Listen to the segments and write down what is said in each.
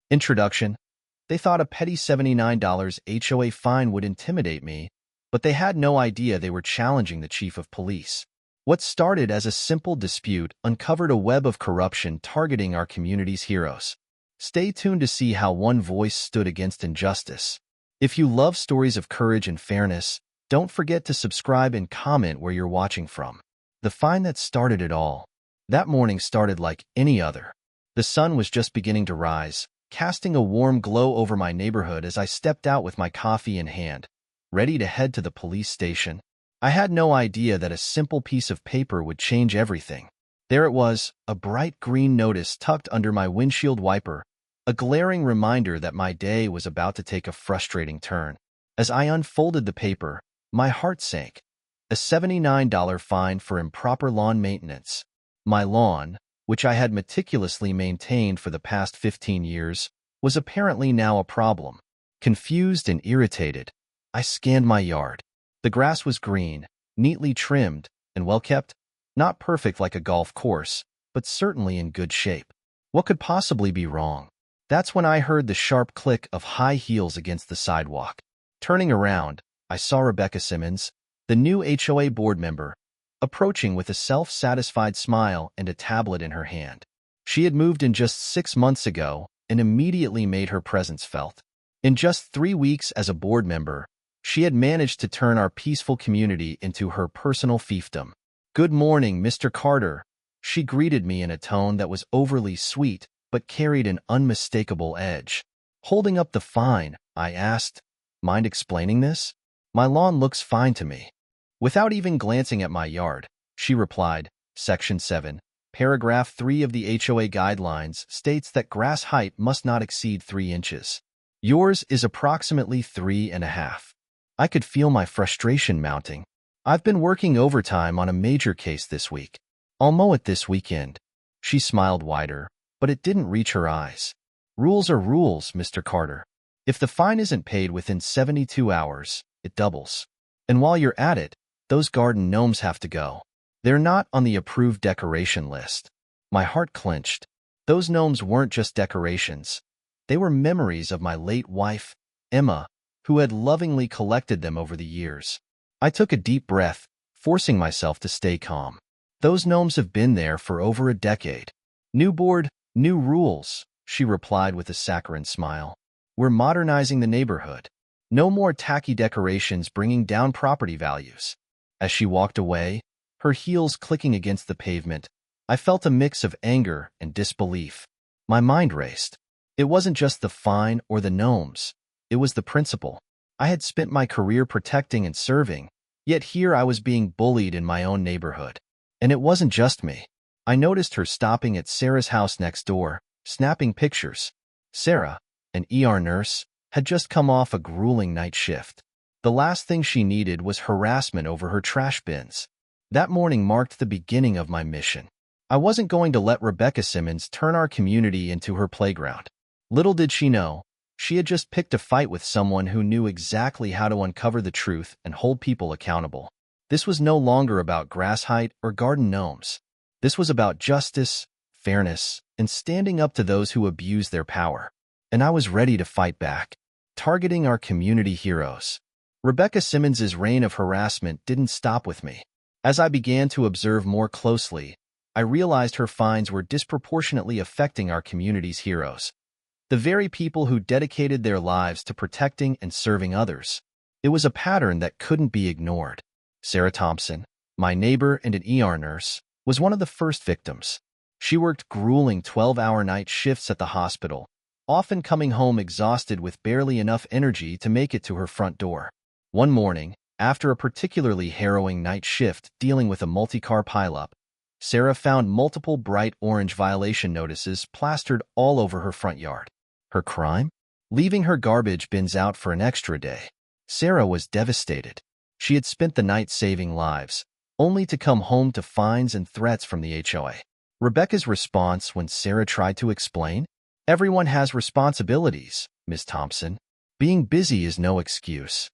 Introduction. They thought a petty $79 HOA fine would intimidate me, but they had no idea they were challenging the chief of police. What started as a simple dispute uncovered a web of corruption targeting our community's heroes. Stay tuned to see how one voice stood against injustice. If you love stories of courage and fairness, don't forget to subscribe and comment where you're watching from. The fine that started it all. That morning started like any other. The sun was just beginning to rise, casting a warm glow over my neighborhood as I stepped out with my coffee in hand, ready to head to the police station. I had no idea that a simple piece of paper would change everything. There it was, a bright green notice tucked under my windshield wiper, a glaring reminder that my day was about to take a frustrating turn. As I unfolded the paper, my heart sank. A $79 fine for improper lawn maintenance. My lawn, which I had meticulously maintained for the past 15 years, was apparently now a problem. Confused and irritated, I scanned my yard. The grass was green, neatly trimmed, and well-kept. Not perfect like a golf course, but certainly in good shape. What could possibly be wrong? That's when I heard the sharp click of high heels against the sidewalk. Turning around, I saw Rebecca Simmons, the new HOA board member, approaching with a self-satisfied smile and a tablet in her hand. She had moved in just 6 months ago and immediately made her presence felt. In just 3 weeks as a board member, she had managed to turn our peaceful community into her personal fiefdom. "Good morning, Mr. Carter," she greeted me in a tone that was overly sweet but carried an unmistakable edge. Holding up the fine, I asked, "Mind explaining this? My lawn looks fine to me." Without even glancing at my yard, she replied, "Section 7, Paragraph 3 of the HOA guidelines states that grass height must not exceed 3 inches. Yours is approximately 3.5. I could feel my frustration mounting. "I've been working overtime on a major case this week. I'll mow it this weekend." She smiled wider, but it didn't reach her eyes. "Rules are rules, Mr. Carter. If the fine isn't paid within 72 hours, it doubles. And while you're at it, those garden gnomes have to go. They're not on the approved decoration list." My heart clenched. Those gnomes weren't just decorations. They were memories of my late wife, Emma, who had lovingly collected them over the years. I took a deep breath, forcing myself to stay calm. "Those gnomes have been there for over a decade. New board, new rules," she replied with a saccharine smile. "We're modernizing the neighborhood. No more tacky decorations bringing down property values." As she walked away, her heels clicking against the pavement, I felt a mix of anger and disbelief. My mind raced. It wasn't just the fine or the gnomes. It was the principle. I had spent my career protecting and serving, yet here I was being bullied in my own neighborhood. And it wasn't just me. I noticed her stopping at Sarah's house next door, snapping pictures. Sarah, an ER nurse, had just come off a grueling night shift. The last thing she needed was harassment over her trash bins. That morning marked the beginning of my mission. I wasn't going to let Rebecca Simmons turn our community into her playground. Little did she know, she had just picked a fight with someone who knew exactly how to uncover the truth and hold people accountable. This was no longer about grass height or garden gnomes. This was about justice, fairness, and standing up to those who abuse their power. And I was ready to fight back, targeting our community heroes. Rebecca Simmons's reign of harassment didn't stop with me. As I began to observe more closely, I realized her fines were disproportionately affecting our community's heroes. The very people who dedicated their lives to protecting and serving others. It was a pattern that couldn't be ignored. Sarah Thompson, my neighbor and an ER nurse, was one of the first victims. She worked grueling 12-hour night shifts at the hospital, often coming home exhausted with barely enough energy to make it to her front door. One morning, after a particularly harrowing night shift dealing with a multi-car pileup, Sarah found multiple bright orange violation notices plastered all over her front yard. Her crime? Leaving her garbage bins out for an extra day. Sarah was devastated. She had spent the night saving lives, only to come home to fines and threats from the HOA. Rebecca's response when Sarah tried to explain? "Everyone has responsibilities, Ms. Thompson. Being busy is no excuse."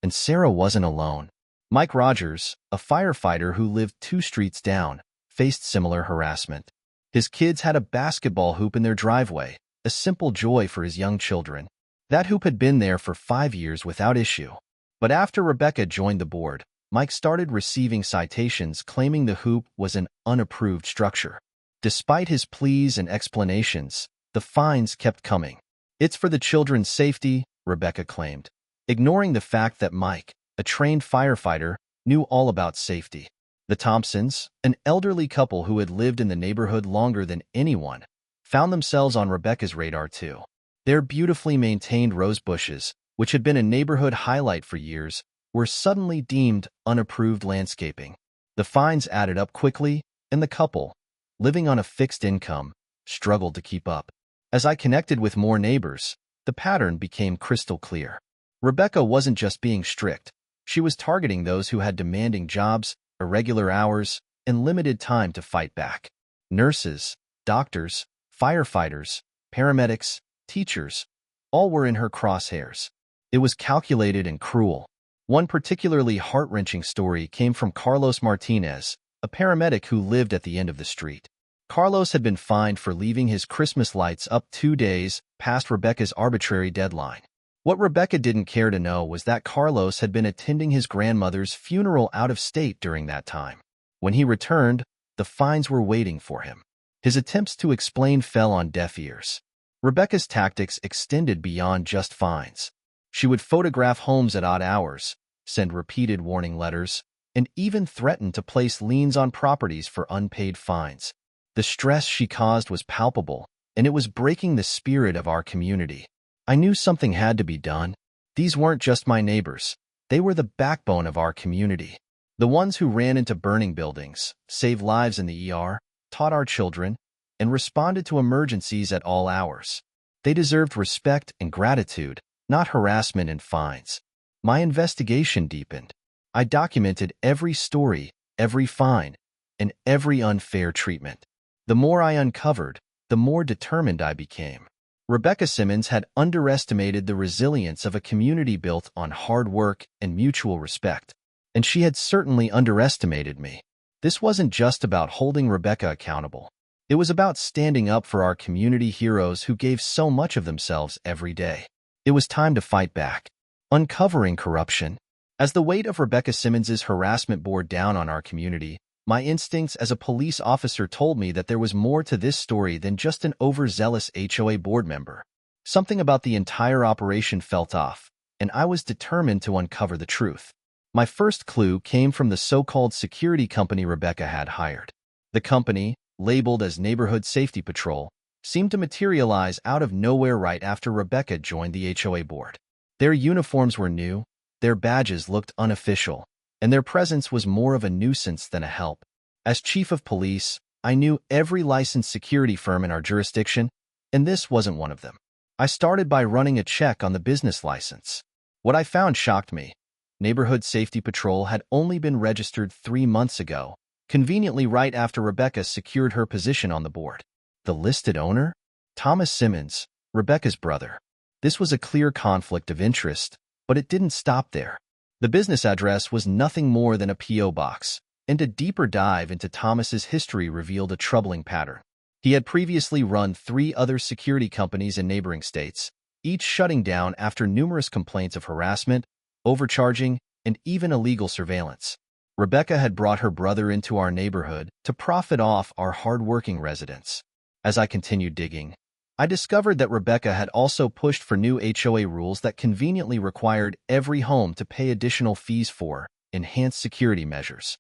And Sarah wasn't alone. Mike Rogers, a firefighter who lived 2 streets down, faced similar harassment. His kids had a basketball hoop in their driveway, a simple joy for his young children. That hoop had been there for 5 years without issue. But after Rebecca joined the board, Mike started receiving citations claiming the hoop was an unapproved structure. Despite his pleas and explanations, the fines kept coming. "It's for the children's safety," Rebecca claimed, ignoring the fact that Mike, a trained firefighter, knew all about safety. The Thompsons, an elderly couple who had lived in the neighborhood longer than anyone, found themselves on Rebecca's radar too. Their beautifully maintained rose bushes, which had been a neighborhood highlight for years, were suddenly deemed unapproved landscaping. The fines added up quickly, and the couple, living on a fixed income, struggled to keep up. As I connected with more neighbors, the pattern became crystal clear. Rebecca wasn't just being strict. She was targeting those who had demanding jobs, irregular hours, and limited time to fight back. Nurses, doctors, firefighters, paramedics, teachers, all were in her crosshairs. It was calculated and cruel. One particularly heart-wrenching story came from Carlos Martinez, a paramedic who lived at the end of the street. Carlos had been fined for leaving his Christmas lights up 2 days past Rebecca's arbitrary deadline. What Rebecca didn't care to know was that Carlos had been attending his grandmother's funeral out of state during that time. When he returned, the fines were waiting for him. His attempts to explain fell on deaf ears. Rebecca's tactics extended beyond just fines. She would photograph homes at odd hours, send repeated warning letters, and even threaten to place liens on properties for unpaid fines. The stress she caused was palpable, and it was breaking the spirit of our community. I knew something had to be done. These weren't just my neighbors. They were the backbone of our community. The ones who ran into burning buildings, saved lives in the ER, taught our children, and responded to emergencies at all hours. They deserved respect and gratitude, not harassment and fines. My investigation deepened. I documented every story, every fine, and every unfair treatment. The more I uncovered, the more determined I became. Rebecca Simmons had underestimated the resilience of a community built on hard work and mutual respect, and she had certainly underestimated me. This wasn't just about holding Rebecca accountable. It was about standing up for our community heroes who gave so much of themselves every day. It was time to fight back. Uncovering corruption. As the weight of Rebecca Simmons's harassment bore down on our community, my instincts as a police officer told me that there was more to this story than just an overzealous HOA board member. Something about the entire operation felt off, and I was determined to uncover the truth. My first clue came from the so-called security company Rebecca had hired. The company, labeled as Neighborhood Safety Patrol, seemed to materialize out of nowhere right after Rebecca joined the HOA board. Their uniforms were new, their badges looked unofficial, and their presence was more of a nuisance than a help. As chief of police, I knew every licensed security firm in our jurisdiction, and this wasn't one of them. I started by running a check on the business license. What I found shocked me. Neighborhood Safety Patrol had only been registered 3 months ago, conveniently right after Rebecca secured her position on the board. The listed owner? Thomas Simmons, Rebecca's brother. This was a clear conflict of interest, but it didn't stop there. The business address was nothing more than a P.O. box, and a deeper dive into Thomas's history revealed a troubling pattern. He had previously run 3 other security companies in neighboring states, each shutting down after numerous complaints of harassment, overcharging, and even illegal surveillance. Rebecca had brought her brother into our neighborhood to profit off our hardworking residents. As I continued digging, I discovered that Rebecca had also pushed for new HOA rules that conveniently required every home to pay additional fees for enhanced security measures.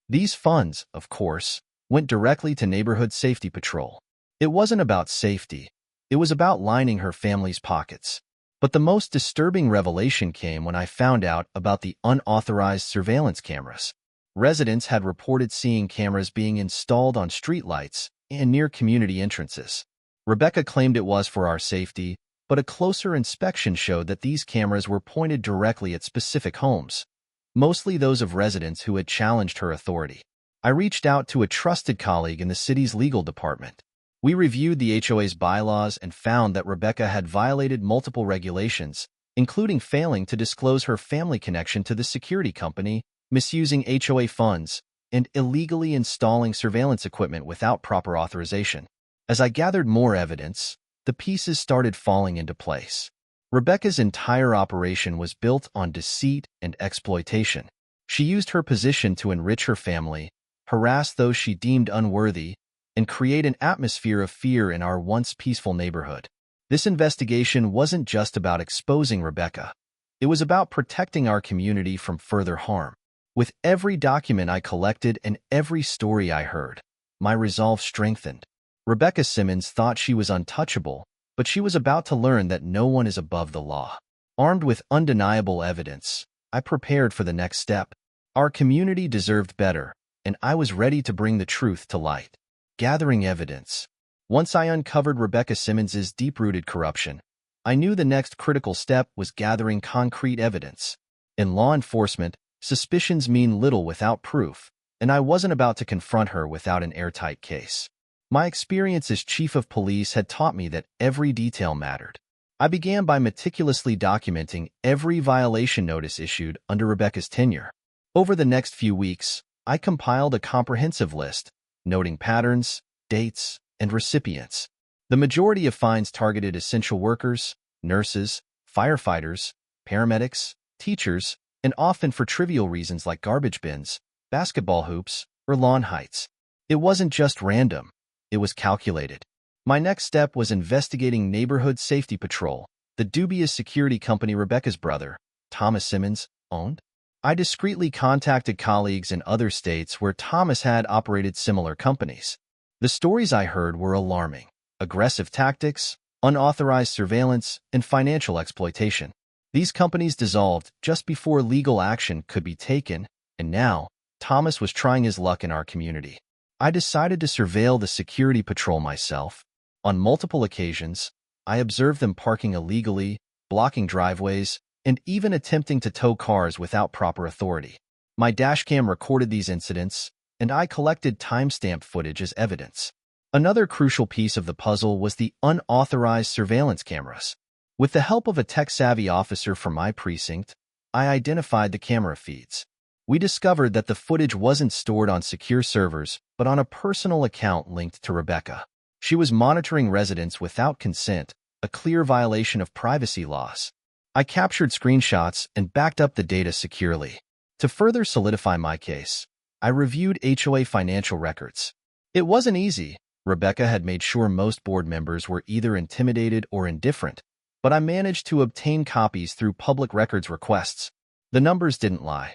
These funds, of course, went directly to Neighborhood Safety Patrol. It wasn't about safety. It was about lining her family's pockets. But the most disturbing revelation came when I found out about the unauthorized surveillance cameras. Residents had reported seeing cameras being installed on streetlights and near community entrances. Rebecca claimed it was for our safety, but a closer inspection showed that these cameras were pointed directly at specific homes, mostly those of residents who had challenged her authority. I reached out to a trusted colleague in the city's legal department. We reviewed the HOA's bylaws and found that Rebecca had violated multiple regulations, including failing to disclose her family connection to the security company, misusing HOA funds, and illegally installing surveillance equipment without proper authorization. As I gathered more evidence, the pieces started falling into place. Rebecca's entire operation was built on deceit and exploitation. She used her position to enrich her family, harass those she deemed unworthy, and create an atmosphere of fear in our once peaceful neighborhood. This investigation wasn't just about exposing Rebecca. It was about protecting our community from further harm. With every document I collected and every story I heard, my resolve strengthened. Rebecca Simmons thought she was untouchable, but she was about to learn that no one is above the law. Armed with undeniable evidence, I prepared for the next step. Our community deserved better, and I was ready to bring the truth to light. Gathering evidence. Once I uncovered Rebecca Simmons's deep-rooted corruption, I knew the next critical step was gathering concrete evidence. In law enforcement, suspicions mean little without proof, and I wasn't about to confront her without an airtight case. My experience as chief of police had taught me that every detail mattered. I began by meticulously documenting every violation notice issued under Rebecca's tenure. Over the next few weeks, I compiled a comprehensive list, noting patterns, dates, and recipients. The majority of fines targeted essential workers, nurses, firefighters, paramedics, teachers, and often for trivial reasons like garbage bins, basketball hoops, or lawn heights. It wasn't just random. It was calculated. My next step was investigating Neighborhood Safety Patrol, the dubious security company Rebecca's brother, Thomas Simmons, owned. I discreetly contacted colleagues in other states where Thomas had operated similar companies. The stories I heard were alarming: aggressive tactics, unauthorized surveillance, and financial exploitation. These companies dissolved just before legal action could be taken, and now Thomas was trying his luck in our community. I decided to surveil the security patrol myself. On multiple occasions, I observed them parking illegally, blocking driveways, and even attempting to tow cars without proper authority. My dashcam recorded these incidents, and I collected timestamp footage as evidence. Another crucial piece of the puzzle was the unauthorized surveillance cameras. With the help of a tech-savvy officer from my precinct, I identified the camera feeds. We discovered that the footage wasn't stored on secure servers, but on a personal account linked to Rebecca. She was monitoring residents without consent, a clear violation of privacy laws. I captured screenshots and backed up the data securely. To further solidify my case, I reviewed HOA financial records. It wasn't easy. Rebecca had made sure most board members were either intimidated or indifferent, but I managed to obtain copies through public records requests. The numbers didn't lie.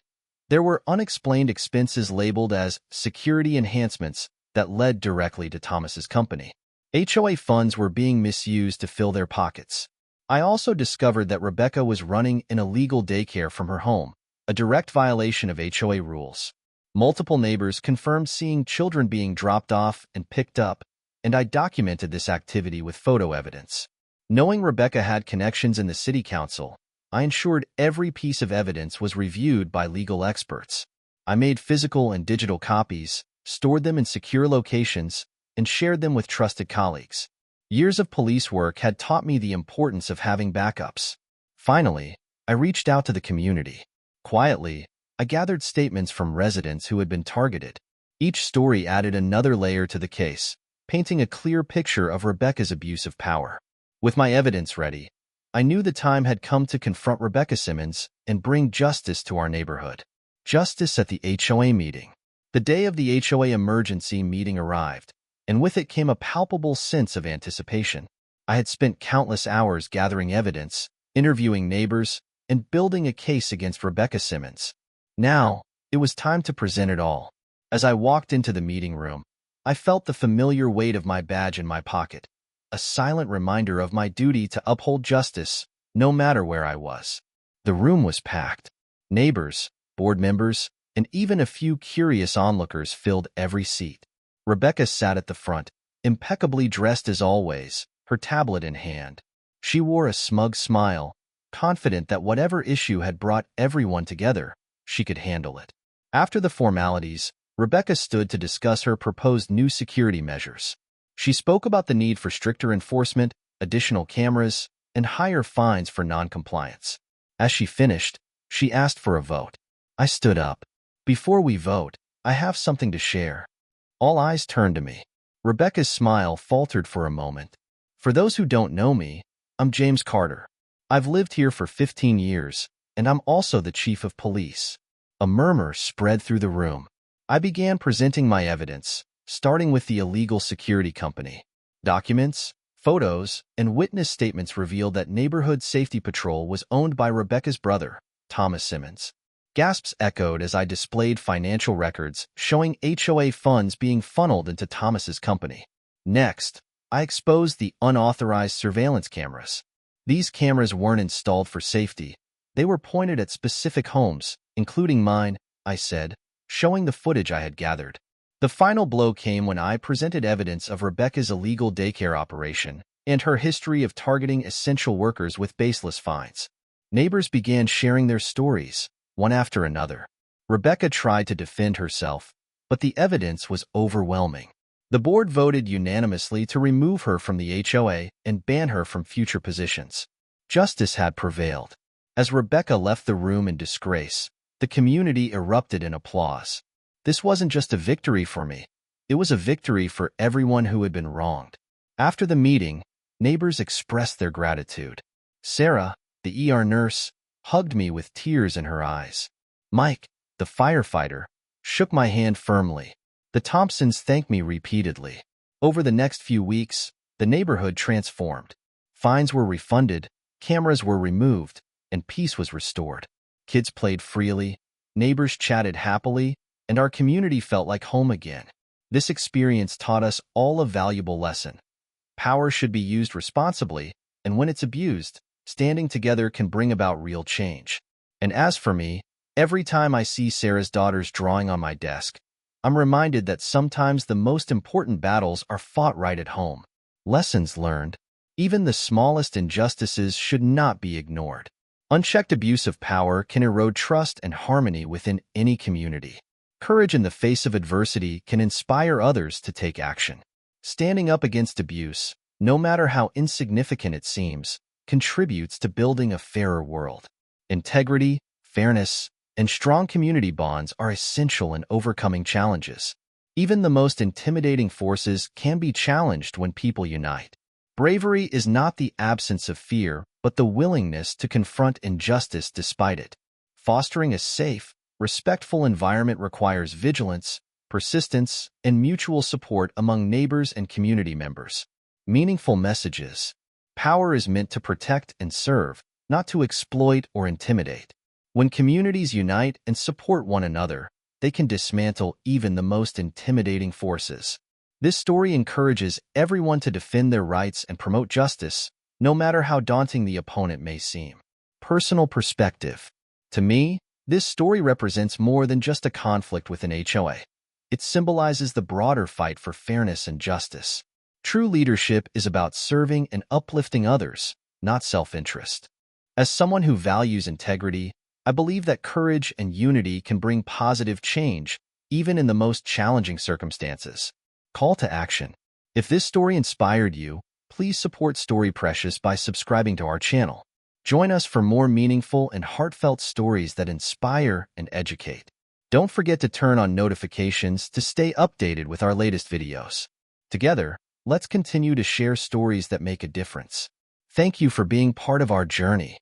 There were unexplained expenses labeled as security enhancements that led directly to Thomas's company. HOA funds were being misused to fill their pockets. I also discovered that Rebecca was running an illegal daycare from her home, a direct violation of HOA rules. Multiple neighbors confirmed seeing children being dropped off and picked up, and I documented this activity with photo evidence. Knowing Rebecca had connections in the city council, I ensured every piece of evidence was reviewed by legal experts. I made physical and digital copies, stored them in secure locations, and shared them with trusted colleagues. Years of police work had taught me the importance of having backups. Finally, I reached out to the community. Quietly, I gathered statements from residents who had been targeted. Each story added another layer to the case, painting a clear picture of Rebecca's abuse of power. With my evidence ready, I knew the time had come to confront Rebecca Simmons and bring justice to our neighborhood. Justice at the HOA meeting. The day of the HOA emergency meeting arrived, and with it came a palpable sense of anticipation. I had spent countless hours gathering evidence, interviewing neighbors, and building a case against Rebecca Simmons. Now, it was time to present it all. As I walked into the meeting room, I felt the familiar weight of my badge in my pocket, a silent reminder of my duty to uphold justice, no matter where I was. The room was packed. Neighbors, board members, and even a few curious onlookers filled every seat. Rebecca sat at the front, impeccably dressed as always, her tablet in hand. She wore a smug smile, confident that whatever issue had brought everyone together, she could handle it. After the formalities, Rebecca stood to discuss her proposed new security measures. She spoke about the need for stricter enforcement, additional cameras, and higher fines for noncompliance. As she finished, she asked for a vote. I stood up. Before we vote, I have something to share. All eyes turned to me. Rebecca's smile faltered for a moment. For those who don't know me, I'm James Carter. I've lived here for 15 years, and I'm also the chief of police. A murmur spread through the room. I began presenting my evidence, starting with the illegal security company. Documents, photos, and witness statements revealed that Neighborhood Safety Patrol was owned by Rebecca's brother, Thomas Simmons. Gasps echoed as I displayed financial records showing HOA funds being funneled into Thomas's company. Next, I exposed the unauthorized surveillance cameras. These cameras weren't installed for safety. They were pointed at specific homes, including mine, I said, showing the footage I had gathered. The final blow came when I presented evidence of Rebecca's illegal daycare operation and her history of targeting essential workers with baseless fines. Neighbors began sharing their stories, one after another. Rebecca tried to defend herself, but the evidence was overwhelming. The board voted unanimously to remove her from the HOA and ban her from future positions. Justice had prevailed. As Rebecca left the room in disgrace, the community erupted in applause. This wasn't just a victory for me. It was a victory for everyone who had been wronged. After the meeting, neighbors expressed their gratitude. Sarah, the ER nurse, hugged me with tears in her eyes. Mike, the firefighter, shook my hand firmly. The Thompsons thanked me repeatedly. Over the next few weeks, the neighborhood transformed. Fines were refunded, cameras were removed, and peace was restored. Kids played freely, neighbors chatted happily, and our community felt like home again. This experience taught us all a valuable lesson. Power should be used responsibly, and when it's abused, standing together can bring about real change. And as for me, every time I see Sarah's daughter's drawing on my desk, I'm reminded that sometimes the most important battles are fought right at home. Lessons learned. Even the smallest injustices should not be ignored. Unchecked abuse of power can erode trust and harmony within any community. Courage in the face of adversity can inspire others to take action. Standing up against abuse, no matter how insignificant it seems, contributes to building a fairer world. Integrity, fairness, and strong community bonds are essential in overcoming challenges. Even the most intimidating forces can be challenged when people unite. Bravery is not the absence of fear, but the willingness to confront injustice despite it. Fostering a safe, respectful environment requires vigilance, persistence, and mutual support among neighbors and community members. Meaningful messages. Power is meant to protect and serve, not to exploit or intimidate. When communities unite and support one another, they can dismantle even the most intimidating forces. This story encourages everyone to defend their rights and promote justice, no matter how daunting the opponent may seem. Personal perspective. To me, this story represents more than just a conflict with an HOA. It symbolizes the broader fight for fairness and justice. True leadership is about serving and uplifting others, not self-interest. As someone who values integrity, I believe that courage and unity can bring positive change, even in the most challenging circumstances. Call to action. If this story inspired you, please support Story Precious by subscribing to our channel. Join us for more meaningful and heartfelt stories that inspire and educate. Don't forget to turn on notifications to stay updated with our latest videos. Together, let's continue to share stories that make a difference. Thank you for being part of our journey.